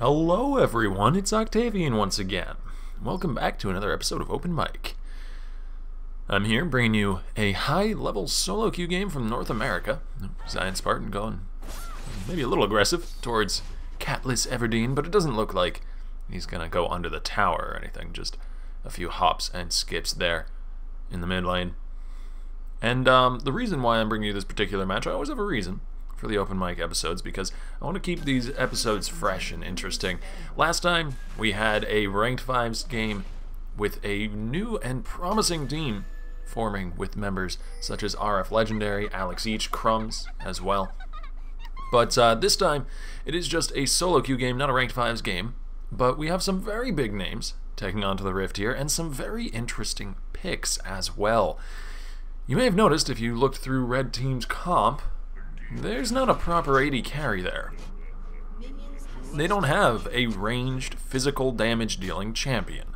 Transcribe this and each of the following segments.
Hello everyone, it's Octavian once again. Welcome back to another episode of Open Mic. I'm here bringing you a high-level solo queue game from North America. Zion Spartan going maybe a little aggressive towards Catless Everdeen, but it doesn't look like he's going to go under the tower or anything. Just a few hops and skips there in the mid lane. And the reason why I'm bringing you this particular match, I always have a reason for the Open Mic episodes, because I want to keep these episodes fresh and interesting. Last time we had a ranked 5s game with a new and promising team forming with members such as RF Legendary, Alex Each, Crumbs as well. But this time it is just a solo queue game, not a ranked 5s game, but we have some very big names taking on to the Rift here and some very interesting picks as well. You may have noticed if you looked through Red Team's comp, there's not a proper AD carry there. They don't have a ranged physical damage dealing champion.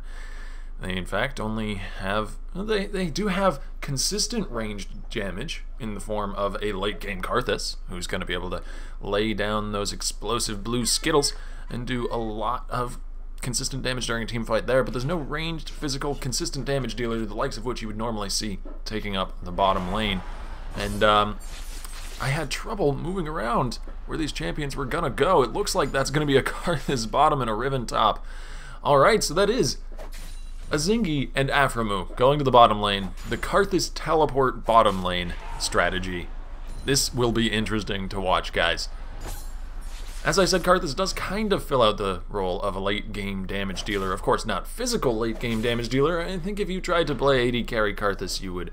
They in fact only have, they do have consistent ranged damage in the form of a late game Karthus, who's going to be able to lay down those explosive blue skittles and do a lot of consistent damage during a team fight there, but there's no ranged physical consistent damage dealer, the likes of which you would normally see taking up the bottom lane. And I had trouble moving around where these champions were gonna go. It looks like that's gonna be a Karthus bottom and a Riven top. Alright, so that is Azingy and Aframu going to the bottom lane. The Karthus teleport bottom lane strategy. This will be interesting to watch, guys. As I said, Karthus does kind of fill out the role of a late game damage dealer. Of course, not physical late game damage dealer. I think if you tried to play AD carry Karthus, you would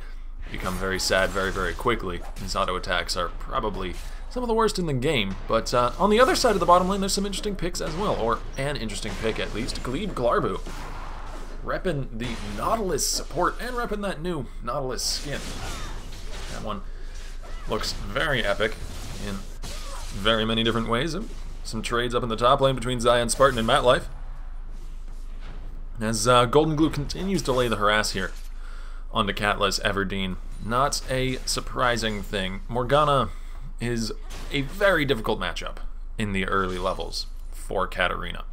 become very sad very quickly. His auto attacks are probably some of the worst in the game, but on the other side of the bottom lane there's some interesting picks as well, or an interesting pick at least. Gleeb Glarbu repping the Nautilus support and repping that new Nautilus skin. That one looks very epic in very many different ways. Some trades up in the top lane between Zion Spartan and Matlife as Golden Glue continues to lay the harass here onto Catless Everdeen. Not a surprising thing. Morgana is a very difficult matchup in the early levels for Katarina.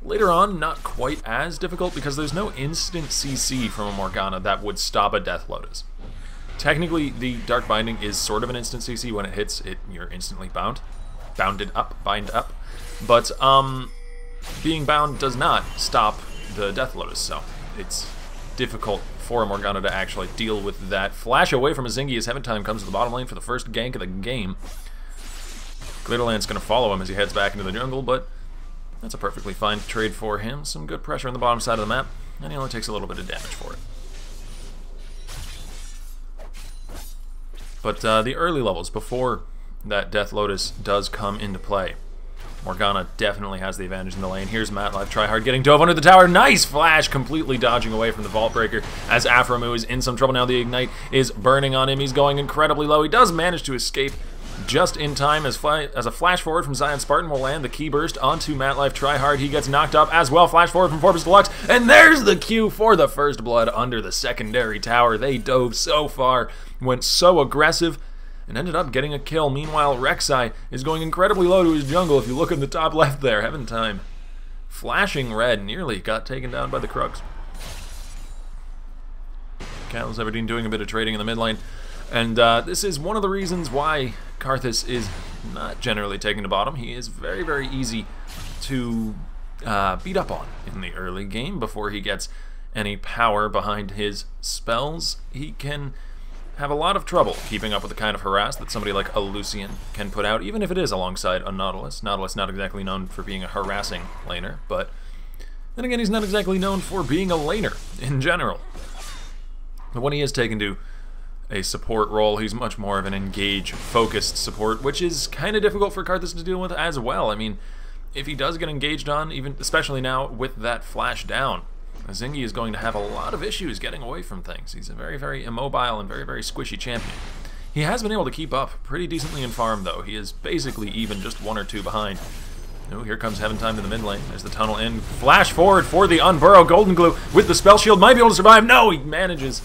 Later on, not quite as difficult because there's no instant CC from a Morgana that would stop a Death Lotus. Technically, the Dark Binding is sort of an instant CC. When it hits, you're instantly bind up. But being bound does not stop the Death Lotus, so it's difficult for a Morgana to actually deal with that. Flash away from Azingy as Heaven Time comes to the bottom lane for the first gank of the game. Glitterland's going to follow him as he heads back into the jungle, but that's a perfectly fine trade for him. Some good pressure on the bottom side of the map, and he only takes a little bit of damage for it. But the early levels, before that Death Lotus does come into play, Morgana definitely has the advantage in the lane. Here's Matlife Tryhard getting dove under the tower. Nice flash, completely dodging away from the Vault Breaker as Aframu is in some trouble now. The Ignite is burning on him. He's going incredibly low. He does manage to escape just in time as a flash forward from Zion Spartan will land the key burst onto Matlife Tryhard. He gets knocked up as well. Flash forward from Forbes Deluxe, and there's the Q for the first blood under the secondary tower. They dove so far, went so aggressive, and ended up getting a kill. Meanwhile, Rek'Sai is going incredibly low to his jungle. If you look in the top left there, Heaven Time flashing red, nearly got taken down by the Crux. Catless Everdeen doing a bit of trading in the mid lane, and this is one of the reasons why Karthus is not generally taken to bottom. He is very easy to beat up on in the early game. Before he gets any power behind his spells, he can have a lot of trouble keeping up with the kind of harass that somebody like a Lucian can put out, even if it is alongside a Nautilus. Nautilus not exactly known for being a harassing laner, but then again, he's not exactly known for being a laner in general. But when he is taken to a support role, he's much more of an engage-focused support, which is kind of difficult for Karthus to deal with as well. I mean, if he does get engaged on, even especially now with that flash down, Azingy is going to have a lot of issues getting away from things. He's a very immobile and very squishy champion. He has been able to keep up pretty decently in farm, though. He is basically even just 1 or 2 behind. Oh, here comes Heaven Time to the mid lane. There's the tunnel in. Flash forward for the Unburrow. Golden Glue with the spell shield might be able to survive. No, he manages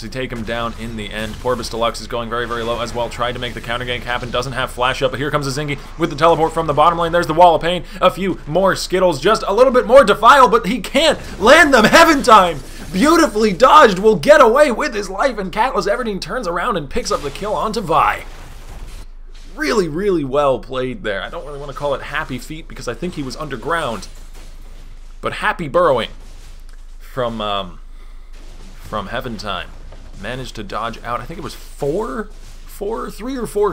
to take him down in the end. Porpoise Deluxe is going very, very low as well. Tried to make the counter gank happen. Doesn't have flash up, but here comes Azingy with the teleport from the bottom lane. There's the Wall of Pain. A few more Skittles. Just a little bit more Defile, but he can't land them. Heaven Time! Beautifully dodged. Will get away with his life, and Catalyst Everdeen turns around and picks up the kill onto Vi. Really, really well played there. I don't really want to call it happy feet because I think he was underground. But happy burrowing from Heaven Time. Managed to dodge out, I think it was 3 or 4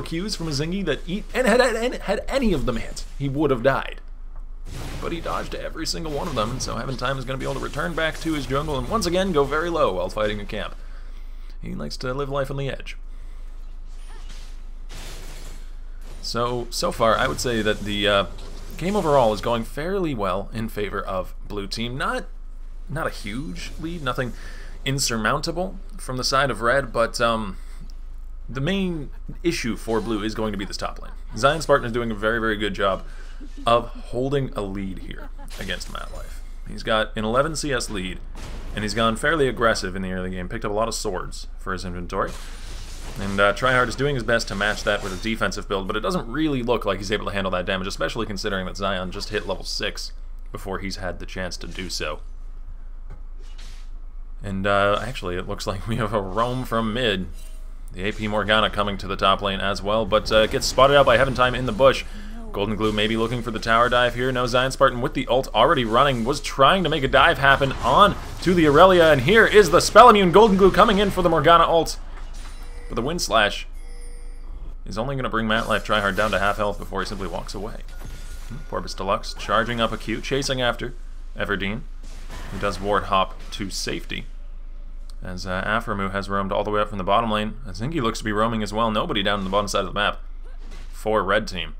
Qs from Azingy that had any of them hit, he would have died. But he dodged every single one of them, and so Heaven Time is going to be able to return back to his jungle and once again go very low while fighting a camp. He likes to live life on the edge. So far, I would say that the game overall is going fairly well in favor of Blue Team. Not a huge lead, nothing insurmountable from the side of Red, but the main issue for Blue is going to be this top lane. Zion Spartan is doing a very, very good job of holding a lead here against MatLife. He's got an 11 CS lead, and he's gone fairly aggressive in the early game, picked up a lot of swords for his inventory. And Tryhard is doing his best to match that with a defensive build, but it doesn't really look like he's able to handle that damage, especially considering that Zion just hit level 6 before he's had the chance to do so. And actually, it looks like we have a roam from mid. The AP Morgana coming to the top lane as well, but gets spotted out by Heaven Time in the bush. Golden Glue maybe looking for the tower dive here. No, Zion Spartan with the ult already running, was trying to make a dive happen on to the Aurelia, and here is the spell immune Golden Glue coming in for the Morgana ult. But the Wind Slash is only going to bring MatLife Tryhard down to half health before he simply walks away. Porpoise Deluxe charging up a Q, chasing after Everdeen, who does ward hop to safety. As Aframu has roamed all the way up from the bottom lane. Azingy looks to be roaming as well. Nobody down on the bottom side of the map for Red Team.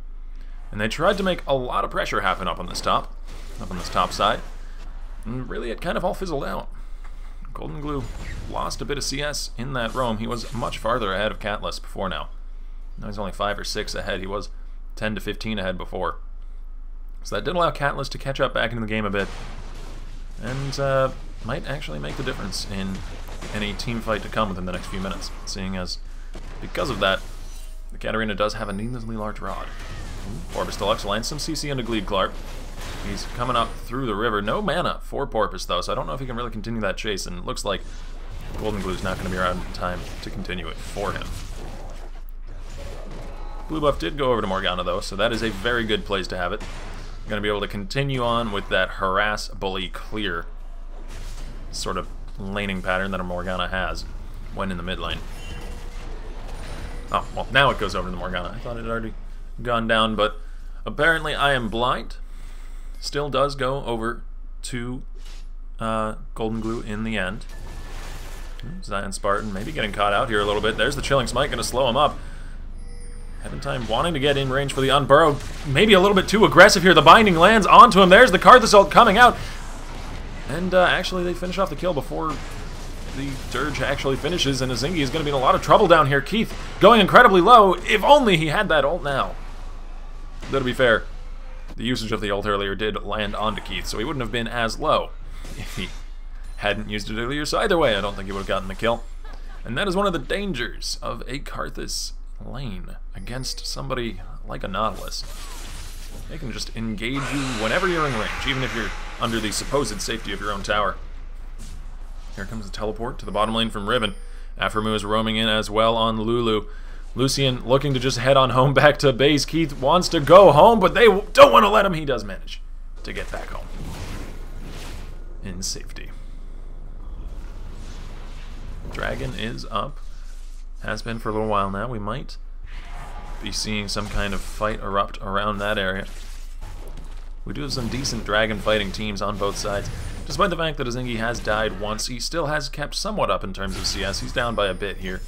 And they tried to make a lot of pressure happen up on this top side. And really it kind of all fizzled out. Golden Glue lost a bit of CS in that roam. He was much farther ahead of Catalyst before now. Now he's only 5 or 6 ahead. He was 10 to 15 ahead before. So that did allow Catalyst to catch up back into the game a bit. And might actually make the difference in any team fight to come within the next few minutes, seeing as, because of that, the Katarina does have a needlessly large rod. Porpoise Deluxe lands some CC into Gleeb Clark. He's coming up through the river. No mana for Porpoise, though, so I don't know if he can really continue that chase, and it looks like Golden Glue's not going to be around in time to continue it for him. Blue buff did go over to Morgana, though, so that is a very good place to have it. Going to be able to continue on with that harass, bully, clear sort of laning pattern that a Morgana has when in the mid lane. Oh, well, now it goes over to the Morgana. I thought it had already gone down, but apparently I am blind. Still does go over to Golden Glue in the end. Zion Spartan maybe getting caught out here a little bit. There's the Chilling Smite, going to slow him up. Heaven Time wanting to get in range for the Unburrowed. Maybe a little bit too aggressive here. The Binding lands onto him. There's the Karthus ult coming out. And actually they finish off the kill before the Dirge actually finishes, and Azingy is going to be in a lot of trouble down here. Keith going incredibly low. If only he had that ult now. Though to be fair, the usage of the ult earlier did land onto Keith, so he wouldn't have been as low if he hadn't used it earlier. So either way, I don't think he would have gotten the kill. And that is one of the dangers of a Karthus lane against somebody like a Nautilus. They can just engage you whenever you're in range, even if you're under the supposed safety of your own tower. Here comes the teleport to the bottom lane from Riven. Aframu is roaming in as well on Lulu. Lucian looking to just head on home back to base. Keith wants to go home, but they don't want to let him. He does manage to get back home in safety. Dragon is up. Has been for a little while now. We might be seeing some kind of fight erupt around that area. We do have some decent dragon fighting teams on both sides. Despite the fact that Azingy has died once, he still has kept somewhat up in terms of CS. He's down by a bit here.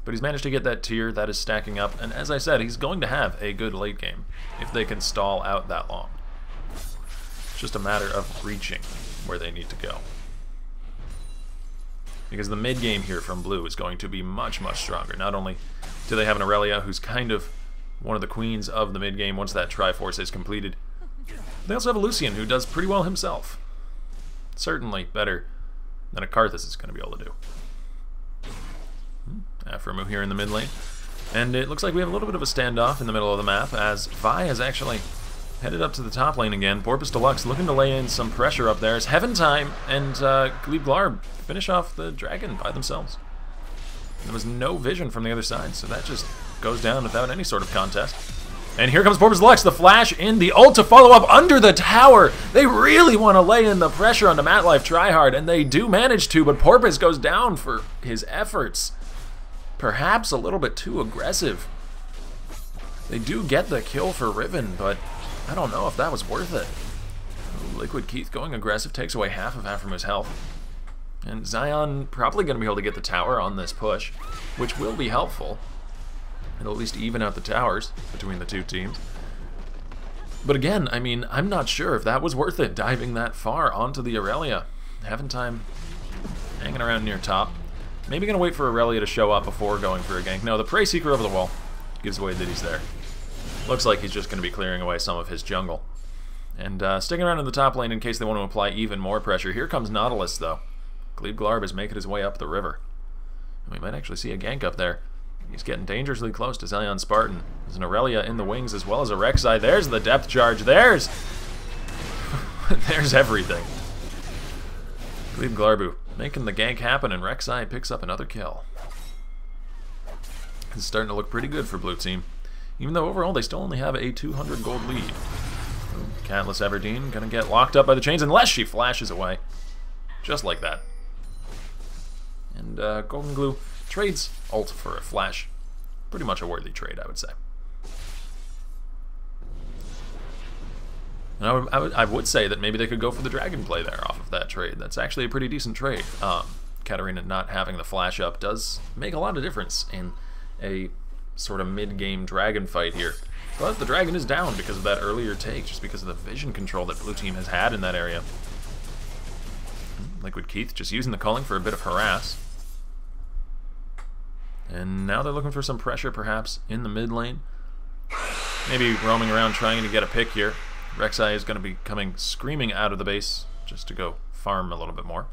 But he's managed to get that tier, that is stacking up, and as I said, he's going to have a good late game if they can stall out that long. It's just a matter of reaching where they need to go. Because the mid game here from Blue is going to be much, much stronger. Not only do they have an Aurelia, who's kind of one of the queens of the mid game once that Triforce is completed, they also have a Lucian who does pretty well himself. Certainly better than a Karthus is going to be able to do. Afremu here in the mid lane. And it looks like we have a little bit of a standoff in the middle of the map as Vi has actually headed up to the top lane again. Porpoise Deluxe looking to lay in some pressure up there as Heaven Time and Gleeb finish off the dragon by themselves. There was no vision from the other side, so that just goes down without any sort of contest. And here comes Porpoise Deluxe, the flash in, the ult to follow up under the tower. They really want to lay in the pressure onto MatLife Tryhard, and they do manage to, but Porpoise goes down for his efforts. Perhaps a little bit too aggressive. They do get the kill for Riven, but I don't know if that was worth it. Liquid Keith going aggressive takes away half of Afremu's health. And Zion probably going to be able to get the tower on this push, which will be helpful. It'll at least even out the towers between the two teams. But again, I mean, I'm not sure if that was worth it, diving that far onto the Aurelia. Heaven Time hanging around near top. Maybe going to wait for Aurelia to show up before going for a gank. No, the Prey Seeker over the wall gives away that he's there. Looks like he's just going to be clearing away some of his jungle. And sticking around in the top lane in case they want to apply even more pressure. Here comes Nautilus, though. Gleeb is making his way up the river. And we might actually see a gank up there. He's getting dangerously close to Zion Spartan. There's an Aurelia in the wings as well as a Rek'Sai. There's the depth charge. There's everything. Gleeb making the gank happen, and Rek'Sai picks up another kill. It's starting to look pretty good for blue team. Even though overall they still only have a 200 gold lead. Catelyn Everdeen gonna get locked up by the chains unless she flashes away. Just like that. And Golden Glue trades ult for a flash. Pretty much a worthy trade, I would say. And I would say that maybe they could go for the dragon play there off of that trade. That's actually a pretty decent trade. Katarina not having the flash up does make a lot of difference in a sort of mid-game dragon fight here. But the dragon is down because of that earlier take, just because of the vision control that blue team has had in that area. Liquid Keith just using the culling for a bit of harass. And now they're looking for some pressure, perhaps, in the mid lane. Maybe roaming around trying to get a pick here. Rek'Sai is going to be coming screaming out of the base just to go farm a little bit more.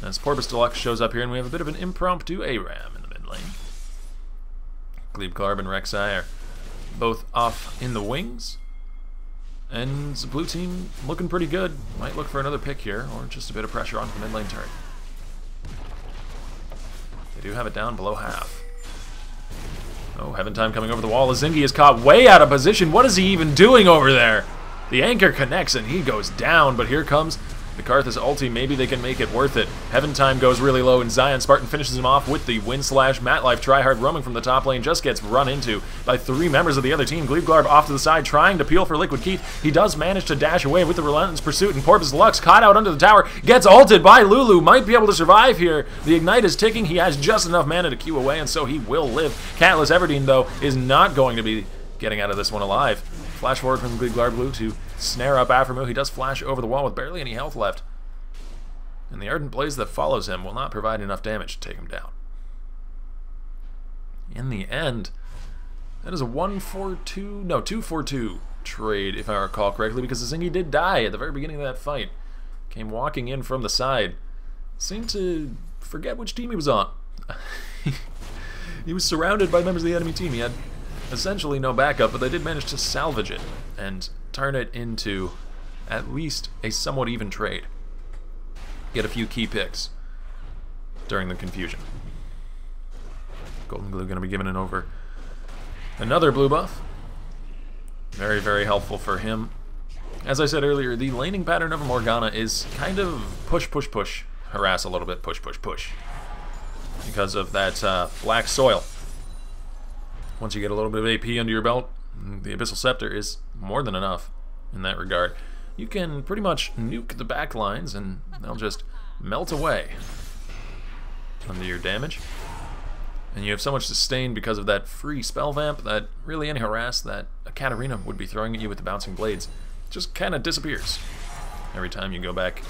As Porpoise Deluxe shows up here, and we have a bit of an impromptu ARAM in the mid lane. Gleeb and Rek'Sai are both off in the wings. And the blue team looking pretty good. Might look for another pick here, or just a bit of pressure onto the mid lane turret. They do have it down below half. Oh, Heaven Time coming over the wall. Azingy is caught way out of position. What is he even doing over there? The anchor connects and he goes down, but here comes the Karthus ulti. Maybe they can make it worth it. Heaven Time goes really low and Zion Spartan finishes him off with the wind slash. MatLife Tryhard roaming from the top lane just gets run into by 3 members of the other team. Gleeb off to the side trying to peel for Liquid Keith. He does manage to dash away with the relentless pursuit, and Porpoise Deluxe caught out under the tower, gets ulted by Lulu, might be able to survive here. The ignite is ticking. He has just enough mana to queue away, and so he will live. Catelyn Everdeen, though, is not going to be getting out of this one alive. Flash forward from Gleeb to snare up Afremu. He does flash over the wall with barely any health left. And the Ardent Blaze that follows him will not provide enough damage to take him down. In the end, that is a 2-4-2 trade, if I recall correctly, because Azingy did die at the very beginning of that fight. Came walking in from the side. Seemed to forget which team he was on. He was surrounded by members of the enemy team. He had essentially no backup, but they did manage to salvage it and turn it into at least a somewhat even trade. Get a few key picks during the confusion. Golden Glue going to be given it over another blue buff. Very, very helpful for him. As I said earlier, the laning pattern of Morgana is kind of push, push, push. Harass a little bit, push, push, push. Because of that black soil. Once you get a little bit of AP under your belt, the Abyssal Scepter is more than enough in that regard. You can pretty much nuke the back lines and they'll just melt away under your damage. And you have so much sustain because of that free spell vamp that really any harass that a Katarina would be throwing at you with the bouncing blades just kind of disappears. Every time you go back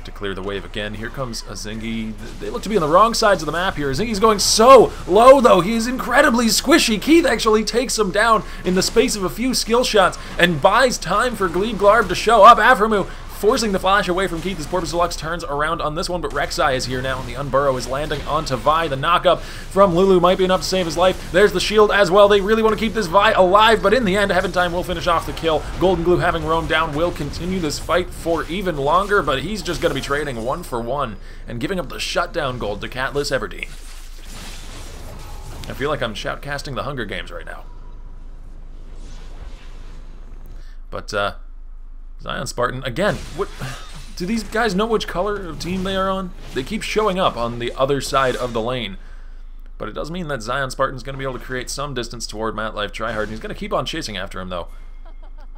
to clear the wave again. Here comes Azingy. They look to be on the wrong sides of the map here. Azingy's going so low, though. He is incredibly squishy. Keith actually takes him down in the space of a few skill shots and buys time for Gleeb to show up. Afremu forcing the flash away from Keith as Porpoise Deluxe turns around on this one, but Rek'Sai is here now, and the Unburrow is landing onto Vi. The knockup from Lulu might be enough to save his life. There's the shield as well. They really want to keep this Vi alive, but in the end, Heaventime will finish off the kill. Golden Glue, having roamed down, will continue this fight for even longer, but he's just going to be trading 1-for-1 and giving up the shutdown gold to Katniss Everdeen. I feel like I'm shoutcasting the Hunger Games right now. But, Zion Spartan, again, what, do these guys know which color of team they are on? They keep showing up on the other side of the lane. But it does mean that Zion Spartan's going to be able to create some distance toward Matlife Tryhard, and he's going to keep on chasing after him, though.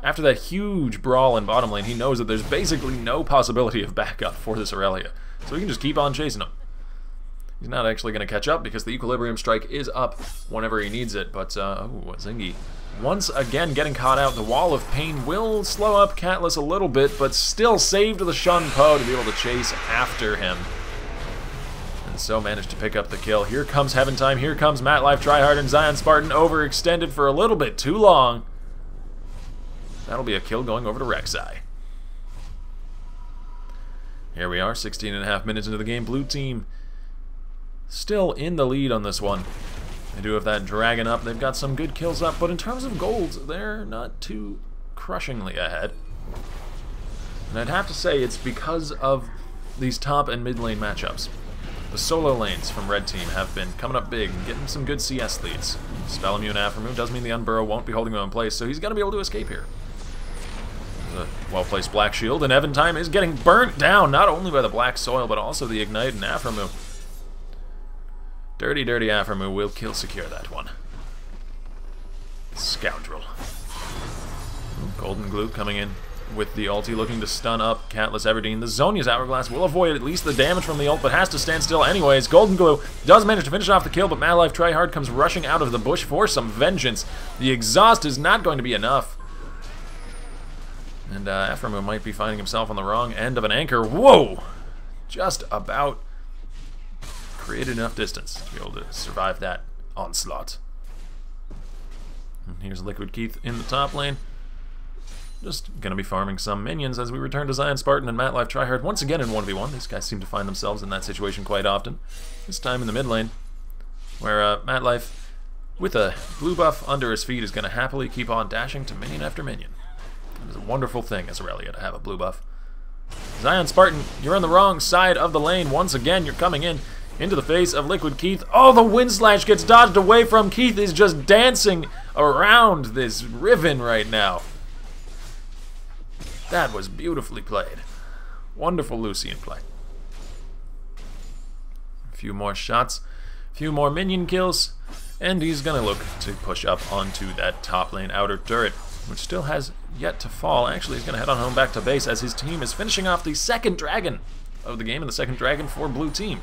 After that huge brawl in bottom lane, he knows that there's basically no possibility of backup for this Aurelia. So he can just keep on chasing him. He's not actually going to catch up because the Equilibrium Strike is up whenever he needs it, but, Azingy once again getting caught out. The Wall of Pain will slow up Katniss a little bit, but still saved the Shun Po to be able to chase after him. And so managed to pick up the kill. Here comes Heaventime, here comes Matlife Tryhard, and Zion Spartan overextended for a little bit too long. That'll be a kill going over to Rek'Sai. Here we are, 16.5 minutes into the game. Blue team still in the lead on this one. They do have that dragon up. They've got some good kills up, but in terms of golds, they're not too crushingly ahead. And I'd have to say it's because of these top and mid lane matchups. The solo lanes from red team have been coming up big and getting some good CS leads. Spell immune Aftermoon does mean the Unburrow won't be holding him in place, so he's going to be able to escape here. There's a well-placed Black Shield, and Eventime is getting burnt down, not only by the Black Soil, but also the Ignite and Aftermoon. Dirty, dirty Aftermoon will kill secure that one. Scoundrel. Golden Glue coming in with the ulti, looking to stun up Katniss Everdeen. The Zhonya's Hourglass will avoid at least the damage from the ult, but has to stand still anyways. Golden Glue does manage to finish off the kill, but Matlife Tryhard comes rushing out of the bush for some vengeance. The exhaust is not going to be enough. And Aftermoon might be finding himself on the wrong end of an anchor. Whoa! Just about created enough distance to be able to survive that onslaught. And here's Liquid Keith in the top lane. Just gonna be farming some minions as we return to Zion Spartan and Matlife Tryhard once again in 1v1. These guys seem to find themselves in that situation quite often. This time in the mid lane, where Matlife, with a blue buff under his feet, is gonna happily keep on dashing to minion after minion. It is a wonderful thing as Aurelia to have a blue buff. Zion Spartan, you're on the wrong side of the lane once again. You're coming in into the face of Liquid Keith. Oh, the Wind Slash gets dodged away from. Keith is just dancing around this Riven right now. That was beautifully played. Wonderful Lucian play. A few more shots, a few more minion kills, and he's gonna look to push up onto that top lane outer turret, which still has yet to fall. Actually, he's gonna head on home back to base as his team is finishing off the second dragon of the game, and the second dragon for blue team.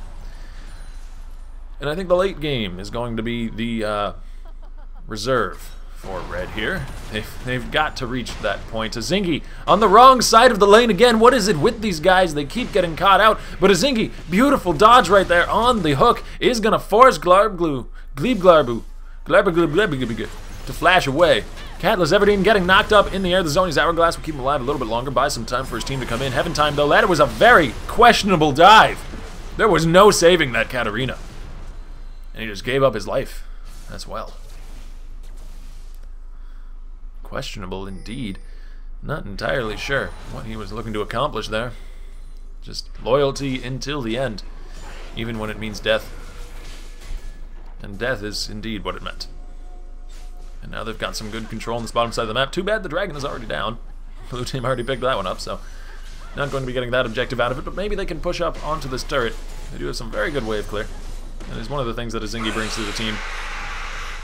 And I think the late game is going to be the reserve for red here. They've got to reach that point. Azingy on the wrong side of the lane again. What is it with these guys? They keep getting caught out. But Azingy, beautiful dodge right there on the hook, is going to force Gleeb to flash away. Katniss Everdeen getting knocked up in the air. The Zhonya's Hourglass will keep him alive a little bit longer, buy some time for his team to come in. Heaventime, though, that was a very questionable dive. There was no saving that Katarina. And he just gave up his life as well. Questionable indeed. Not entirely sure what he was looking to accomplish there. Just loyalty until the end, even when it means death. And death is indeed what it meant. And now they've got some good control on this bottom side of the map. Too bad the dragon is already down. Blue team already picked that one up, so not going to be getting that objective out of it, but maybe they can push up onto this turret. They do have some very good wave clear. And it's one of the things that Azingy brings to the team.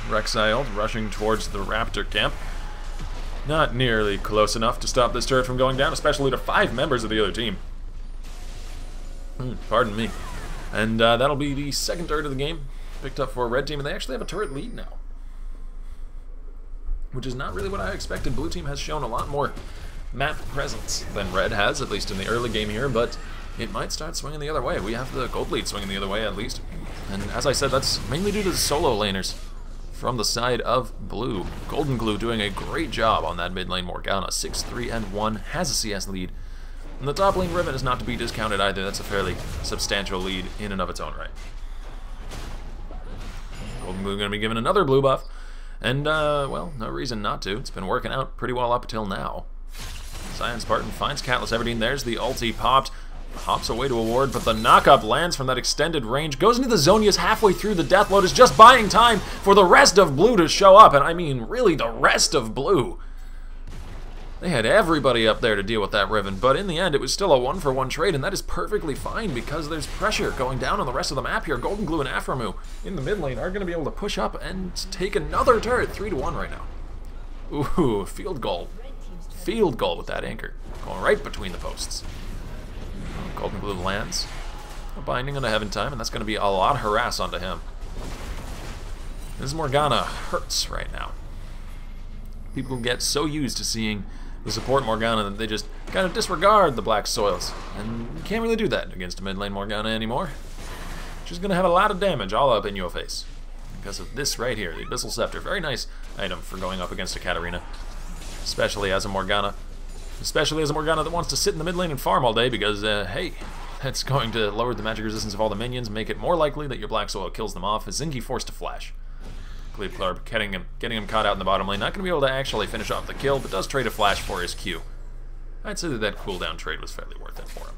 Rek'Sai rushing towards the Raptor camp. Not nearly close enough to stop this turret from going down, especially to 5 members of the other team. Pardon me. And that'll be the second turret of the game, picked up for a red team, and they actually have a turret lead now. Which is not really what I expected. Blue team has shown a lot more map presence than red has, at least in the early game here, but it might start swinging the other way. We have the gold lead swinging the other way, at least. And as I said, that's mainly due to the solo laners from the side of blue. Golden Glue doing a great job on that mid lane. Morgana, 6-3-1, has a CS lead. And the top lane Riven is not to be discounted either. That's a fairly substantial lead in and of its own right. Golden Glue going to be given another blue buff. And, well, no reason not to. It's been working out pretty well up until now. Zion Spartan finds Katniss Everdeen. There's the ulti popped. Hops away to a ward, but the knockup lands from that extended range. Goes into the Zonias halfway through. The Death Lotus just buying time for the rest of blue to show up. And I mean, really, the rest of blue. They had everybody up there to deal with that Riven, but in the end, it was still a one-for-one trade, and that is perfectly fine because there's pressure going down on the rest of the map here. Golden Glue and Aphromoo in the mid lane are going to be able to push up and take another turret, 3-1 right now. Ooh, field goal. Field goal with that anchor. Going right between the posts. Golden Glue lands. A binding on the Heaven Time, and that's going to be a lot of harass onto him. This Morgana hurts right now. People get so used to seeing the support Morgana that they just kind of disregard the black soils. And you can't really do that against a mid lane Morgana anymore. She's going to have a lot of damage all up in your face. Because of this right here, the Abyssal Scepter. Very nice item for going up against a Katarina. Especially as a Morgana. Especially as a Morgana that wants to sit in the mid lane and farm all day because, hey, that's going to lower the magic resistance of all the minions, make it more likely that your black soil kills them off. Azingy forced to flash. Gleeb getting him caught out in the bottom lane. Not going to be able to actually finish off the kill, but does trade a flash for his Q. I'd say that that cooldown trade was fairly worth it for him.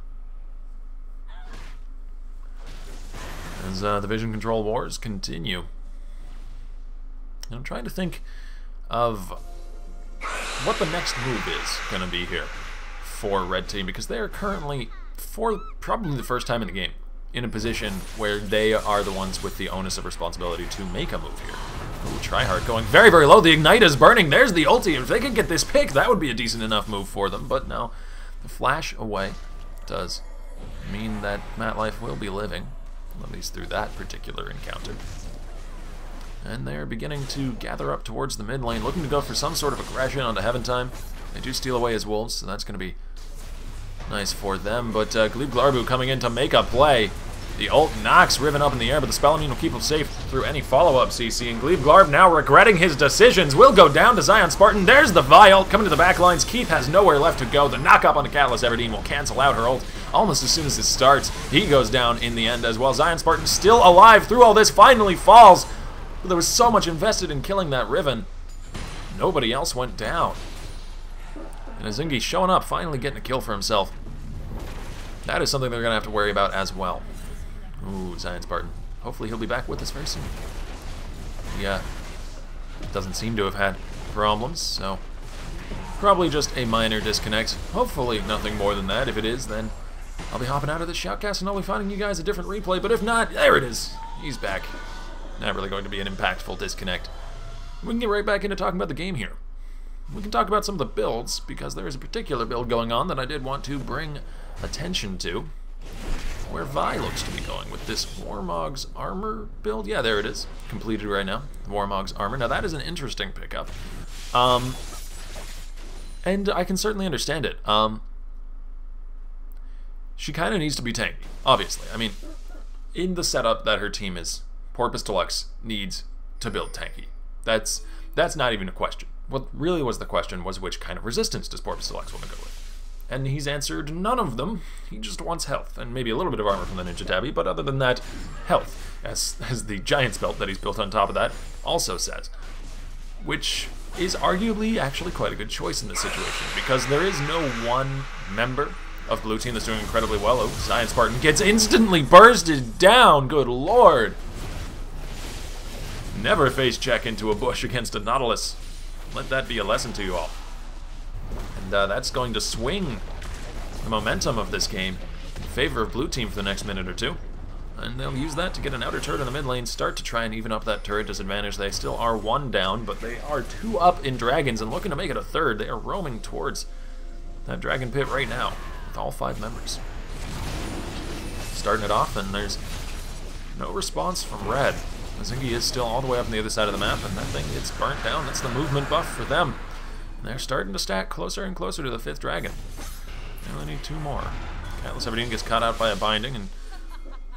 As the vision control wars continue. And I'm trying to think of what the next move is going to be here for Red Team, because they are currently, for probably the first time in the game, in a position where they are the ones with the onus of responsibility to make a move here. Ooh, Tryhard going very, very low. The Ignite is burning. There's the ulti. If they could get this pick, that would be a decent enough move for them. But no, the flash away does mean that Matlife will be living, at least through that particular encounter. And they're beginning to gather up towards the mid lane, looking to go for some sort of aggression onto Heaven Time. They do steal away his wolves, so that's going to be nice for them. But Gleeb Glarbu coming in to make a play. The ult knocks Riven up in the air, but the spell immune will keep him safe through any follow-up CC. And Gleeb Glarb now regretting his decisions. Will go down to Zion Spartan. There's the Vi ult coming to the back lines. Keith has nowhere left to go. The knock-up on the Katniss Everdeen will cancel out her ult almost as soon as it starts. He goes down in the end as well. Zion Spartan still alive through all this, finally falls. But there was so much invested in killing that Riven. Nobody else went down. And Azingy showing up, finally getting a kill for himself. That is something they're going to have to worry about as well. Ooh, Zion Spartan. Hopefully he'll be back with us very soon. Yeah, doesn't seem to have had problems, so probably just a minor disconnect. Hopefully nothing more than that. If it is, then I'll be hopping out of this shoutcast and I'll be finding you guys a different replay. But if not, there it is. He's back. Not really going to be an impactful disconnect. We can get right back into talking about the game here. We can talk about some of the builds, because there is a particular build going on that I did want to bring attention to, where Vi looks to be going with this Warmog's Armor build. Yeah, there it is. Completed right now. Warmog's Armor. Now that is an interesting pickup. And I can certainly understand it. She kind of needs to be tanky, obviously. I mean, in the setup that her team is, Porpoise Deluxe needs to build tanky. That's not even a question. What really was the question was which kind of resistance does Porpoise Deluxe want to go with? And he's answered none of them. He just wants health, and maybe a little bit of armor from the Ninja Tabby, but other than that, health, as the Giant's Belt that he's built on top of that also says. Which is arguably actually quite a good choice in this situation, because there is no one member of Blue Team that's doing incredibly well. Oh, Zion Spartan gets instantly bursted down, good lord! Never face check into a bush against a Nautilus. Let that be a lesson to you all. And that's going to swing the momentum of this game in favor of Blue Team for the next minute or two. And they'll use that to get an outer turret in the mid lane, start to try and even up that turret disadvantage. They still are 1 down, but they are 2 up in dragons and looking to make it a 3rd. They are roaming towards that dragon pit right now with all 5 members. Starting it off, and there's no response from red. Azingy is still all the way up on the other side of the map, and that thing gets burnt down. That's the movement buff for them. And they're starting to stack closer and closer to the 5th dragon. They only need 2 more. Katniss Everdeen gets caught out by a binding, and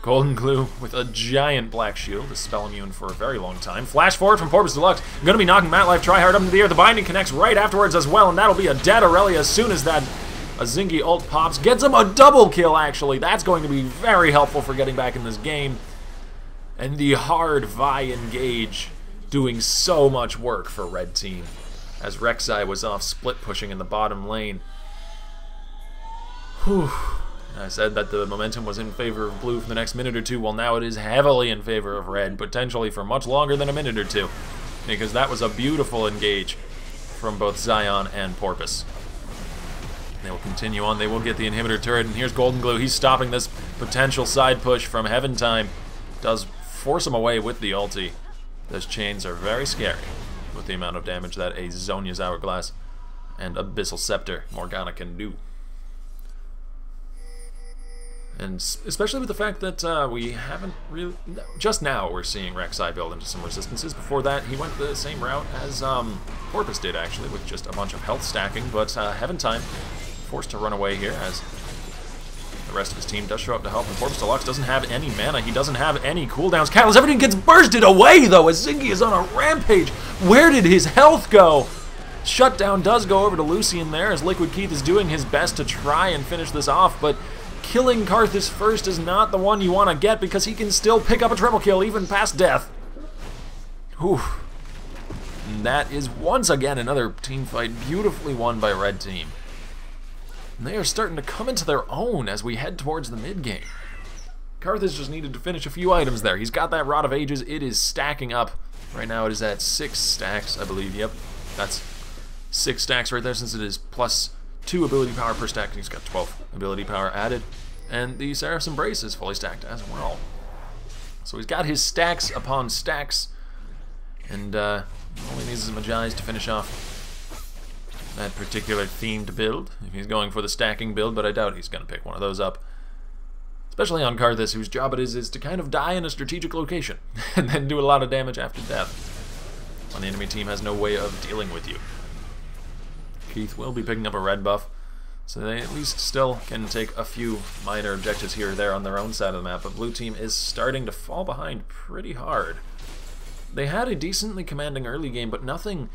Golden Glue with a giant black shield is spell immune for a very long time. Flash forward from Porpoise Deluxe. Going to be knocking Matlife Tryhard up into the air. The binding connects right afterwards as well, and that'll be a dead Aurelia as soon as that Azingy ult pops, gets him a double kill, actually. That's going to be very helpful for getting back in this game. And the hard Vi engage doing so much work for red team, as Rek'Sai was off split pushing in the bottom lane. Whew. I said that the momentum was in favor of blue for the next minute or two. Well, now it is heavily in favor of red, potentially for much longer than a minute or two, because that was a beautiful engage from both Zion and Porpoise. They will continue on. They will get the inhibitor turret, and here's Golden Glue. He's stopping this potential side push from Heaven Time. Does force him away with the ulti. Those chains are very scary with the amount of damage that a Zhonya's Hourglass and Abyssal Scepter Morgana can do. And especially with the fact that we haven't really... Just now we're seeing Rek'Sai build into some resistances. Before that, he went the same route as Porpoise did, actually, with just a bunch of health stacking. But Heaven Time forced to run away here as the rest of his team does show up to help. And Porpoise Deluxe doesn't have any mana. He doesn't have any cooldowns. Catalyst, everything gets bursted away, though, as Azingy is on a rampage. Where did his health go? Shutdown does go over to Lucian there, as Liquid Keith is doing his best to try and finish this off, but killing Karthus first is not the one you want to get, because he can still pick up a triple kill even past death. Whew. And that is once again another team fight beautifully won by red team. And they are starting to come into their own as we head towards the mid game. Karthus just needed to finish a few items there. He's got that Rod of Ages. It is stacking up. Right now it is at 6 stacks, I believe. Yep, that's 6 stacks right there, since it is plus 2 ability power per stack, and he's got 12 ability power added. And the Seraph's Embrace is fully stacked as well. So he's got his stacks upon stacks, and only needs his Magi's to finish off that particular themed build, if he's going for the stacking build, but I doubt he's going to pick one of those up. Especially on Karthus, whose job it is to kind of die in a strategic location, and then do a lot of damage after death, when the enemy team has no way of dealing with you. Keith will be picking up a red buff, so they at least still can take a few minor objectives here or there on their own side of the map, but blue team is starting to fall behind pretty hard. They had a decently commanding early game, but nothing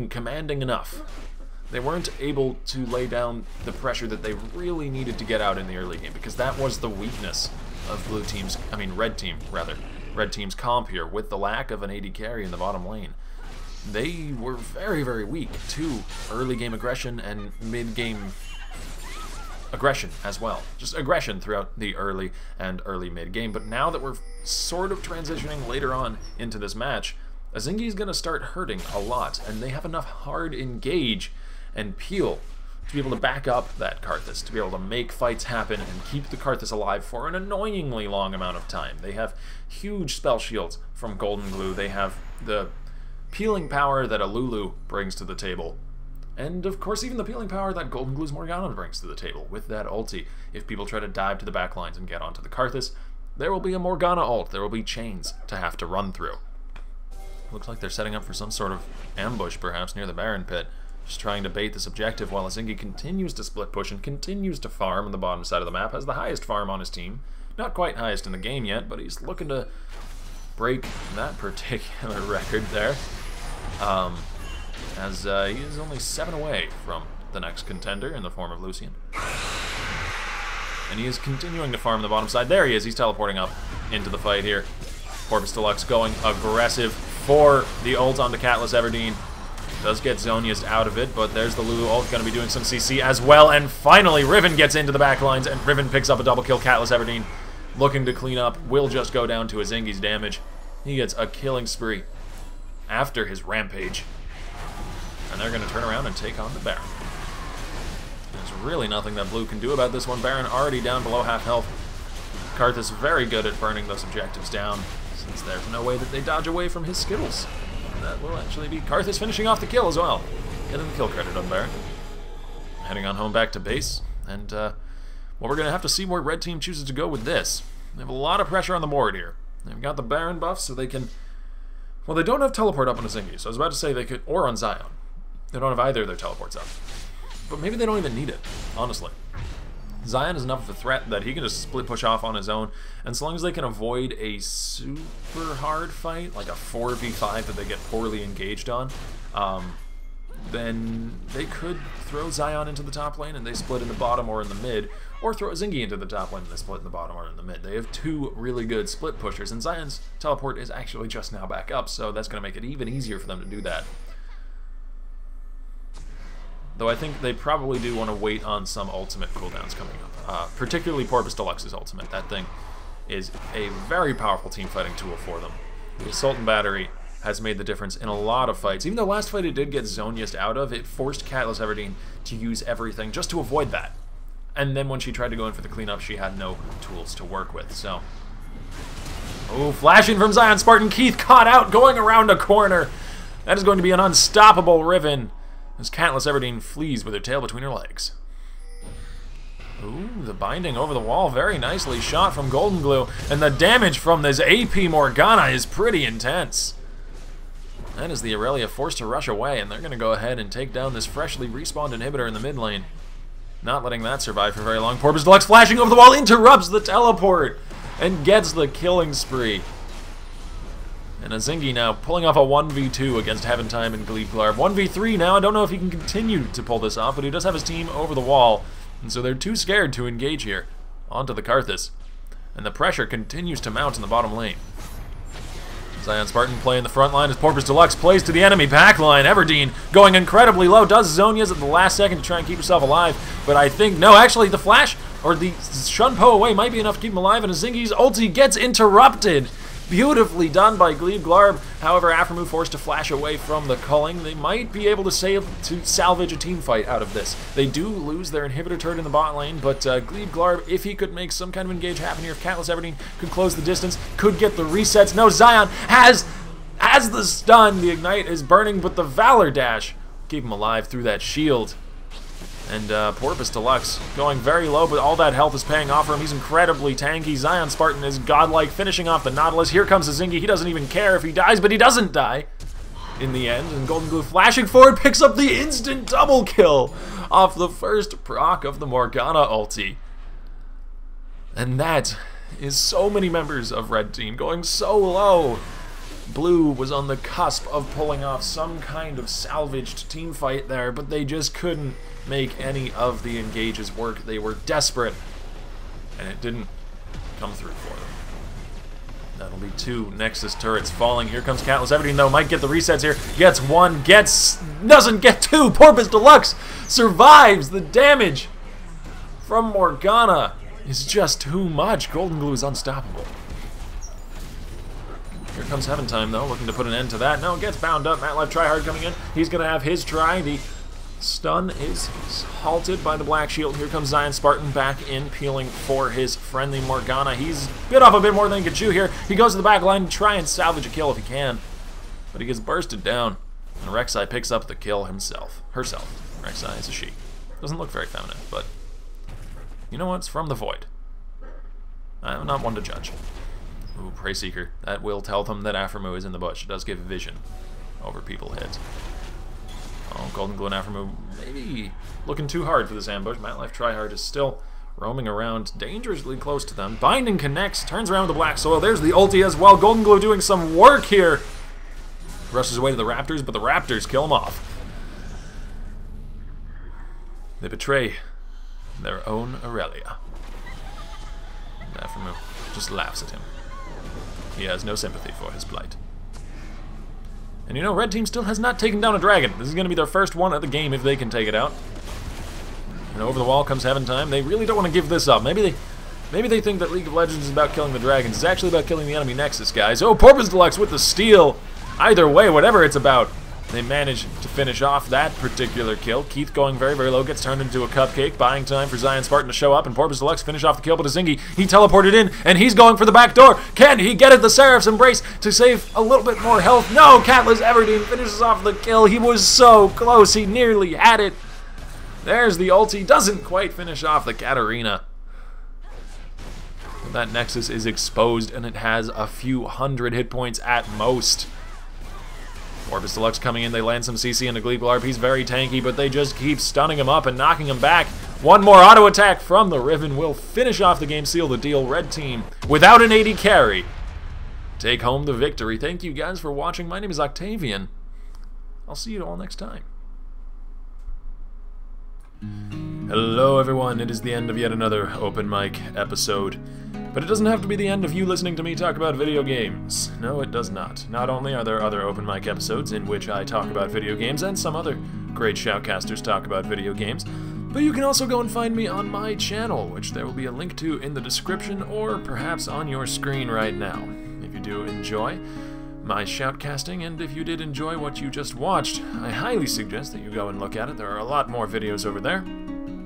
commanding enough. They weren't able to lay down the pressure that they really needed to get out in the early game, because that was the weakness of red team's comp here, with the lack of an AD carry in the bottom lane. They were very, very weak to early game aggression and mid game aggression as well. Just aggression throughout the early and early mid game. But now that we're sort of transitioning later on into this match, Azingy is going to start hurting a lot, and they have enough hard engage and peel to be able to back up that Karthus, to be able to make fights happen and keep the Karthus alive for an annoyingly long amount of time. They have huge spell shields from Golden Glue. They have the peeling power that a Lulu brings to the table. And of course even the peeling power that Golden Glue's Morgana brings to the table with that ulti. If people try to dive to the back lines and get onto the Karthus, there will be a Morgana ult. There will be chains to have to run through. Looks like they're setting up for some sort of ambush perhaps near the Baron pit. Just trying to bait this objective while Azingy continues to split push and continues to farm on the bottom side of the map. Has the highest farm on his team. Not quite highest in the game yet, but he's looking to break that particular record there. As he is only 7 away from the next contender in the form of Lucian. And he is continuing to farm the bottom side. There he is, he's teleporting up into the fight here. Porpoise Deluxe going aggressive for the ult onto Cutlass Everdeen. Does get Zhonya's out of it, but there's the Lulu ult, going to be doing some CC as well. And finally, Riven gets into the back lines, and Riven picks up a double kill. Cutlass Everdeen looking to clean up, will just go down to Azingy's damage. He gets a killing spree after his rampage. And they're going to turn around and take on the Baron. There's really nothing that blue can do about this one. Baron already down below half health. Karthus very good at burning those objectives down, since there's no way that they dodge away from his skills. And that will actually be Karthus finishing off the kill as well. Getting the kill credit on Baron. Heading on home back to base. And, well, we're going to have to see where red team chooses to go with this. They have a lot of pressure on the board here. They've got the Baron buff, so they can... Well, they don't have teleport up on Azingy, so I was about to say they could... Or on Zion. They don't have either of their teleports up. But maybe they don't even need it, honestly. Zion is enough of a threat that he can just split push off on his own, and so long as they can avoid a super hard fight, like a 4v5 that they get poorly engaged on, then they could throw Zion into the top lane and they split in the bottom or in the mid, or throw Azingy into the top lane and they split in the bottom or in the mid. They have two really good split pushers, and Zion's teleport is actually just now back up, so that's going to make it even easier for them to do that. Though I think they probably do want to wait on some ultimate cooldowns coming up, particularly Porpoise Deluxe's ultimate. That thing is a very powerful team fighting tool for them. The Assault and Battery has made the difference in a lot of fights. Even though last fight it did get Zhonya's out of, it forced Katniss Everdeen to use everything just to avoid that. And then when she tried to go in for the cleanup, she had no tools to work with, so... Oh, flashing from Zion Spartan. Keith caught out, going around a corner. That is going to be an unstoppable Riven as Katniss Everdeen flees with her tail between her legs. Ooh, the binding over the wall, very nicely shot from Golden Glue, and the damage from this AP Morgana is pretty intense. That is the Aurelia forced to rush away, and they're going to go ahead and take down this freshly respawned inhibitor in the mid lane. Not letting that survive for very long. Porpoise Deluxe flashing over the wall, interrupts the teleport, and gets the killing spree. And Azingy now pulling off a 1v2 against Heaventime and Gleeb. 1v3 now. I don't know if he can continue to pull this off, but he does have his team over the wall. And so they're too scared to engage here. Onto the Karthus. And the pressure continues to mount in the bottom lane. Zion Spartan playing the front line as Porpoise Deluxe plays to the enemy backline. Everdeen going incredibly low. Does Zhonya's at the last second to try and keep herself alive. But I think, no, actually the flash, or the Shunpo away might be enough to keep him alive. And Azingy's ulti gets interrupted. Beautifully done by Gleeb Glarb. However, Aphromoo forced to flash away from the culling. They might be able to salvage a team fight out of this. They do lose their inhibitor turret in the bot lane, but Gleeb Glarb, if he could make some kind of engage happen here, if Katniss Everdeen could close the distance, could get the resets. No, Zion has the stun. The Ignite is burning, but the Valor Dash keep him alive through that shield. And Porpoise Deluxe going very low, but all that health is paying off for him. He's incredibly tanky. Zion Spartan is godlike, finishing off the Nautilus. Here comes Azingy. He doesn't even care if he dies, but he doesn't die in the end. And Golden Glue flashing forward picks up the instant double kill off the first proc of the Morgana ulti. And that is so many members of Red Team going so low. Blue was on the cusp of pulling off some kind of salvaged team fight there, but they just couldn't make any of the engages work. They were desperate, and it didn't come through for them. That'll be two Nexus turrets falling. Here comes Katniss Everdeen, though. Might get the resets here. Gets one, doesn't get two. Porpoise Deluxe survives. The damage from Morgana is just too much. Golden Glue is unstoppable. Here comes Heaventime, though, looking to put an end to that. No, it gets bound up. Matt Life Tryhard coming in. He's going to have his try. The stun is halted by the Black Shield. Here comes Zion Spartan back in, peeling for his friendly Morgana. He's bit off a bit more than he could chew here. He goes to the back line to try and salvage a kill if he can. But he gets bursted down. And Rek'Sai picks up the kill herself. Rek'Sai is a she. Doesn't look very feminine, but you know what? It's from the Void. I'm not one to judge. Ooh, Prey Seeker. That will tell them that Aphromoo is in the bush. It does give vision over people's heads. Oh, Golden Glue and Aphromoo maybe looking too hard for this ambush. Matt Life Tryhard is still roaming around dangerously close to them. Binding connects, turns around with the Black Soil. There's the ulti as well. Golden Glue doing some work here. Rushes away to the Raptors, but the Raptors kill him off. They betray their own Aurelia. And Aphromoo just laughs at him. He has no sympathy for his plight. And you know, Red Team still has not taken down a dragon. This is going to be their first one of the game if they can take it out. And over the wall comes Heaventime. They really don't want to give this up. Maybe they think that League of Legends is about killing the dragons. It's actually about killing the enemy Nexus, guys. Oh, Porpoise Deluxe with the steal. Either way, whatever it's about, they manage to finish off that particular kill. Keith going very, very low, gets turned into a cupcake, buying time for Zion Spartan to show up, and Porpoise Deluxe finish off the kill, but Azingy, he teleported in, and he's going for the back door. Can he get it? The Seraph's Embrace to save a little bit more health. No, Katniss Everdeen finishes off the kill. He was so close. He nearly had it. There's the ulti. Doesn't quite finish off the Katarina. But that Nexus is exposed, and it has a few hundred hit points at most. Porpoise Deluxe coming in, they land some CC into Gleeb Glarb. He's very tanky, but they just keep stunning him up and knocking him back. One more auto attack from the Riven will finish off the game, seal the deal. Red Team, without an AD carry, take home the victory. Thank you guys for watching. My name is Octavian. I'll see you all next time. Hello everyone, it is the end of yet another open mic episode. But it doesn't have to be the end of you listening to me talk about video games. No, it does not. Not only are there other open mic episodes in which I talk about video games and some other great shoutcasters talk about video games, but you can also go and find me on my channel, which there will be a link to in the description or perhaps on your screen right now. If you do enjoy my shoutcasting, and if you did enjoy what you just watched, I highly suggest that you go and look at it. There are a lot more videos over there.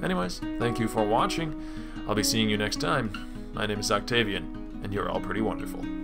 Anyways, thank you for watching. I'll be seeing you next time. My name is Octavian, and you're all pretty wonderful.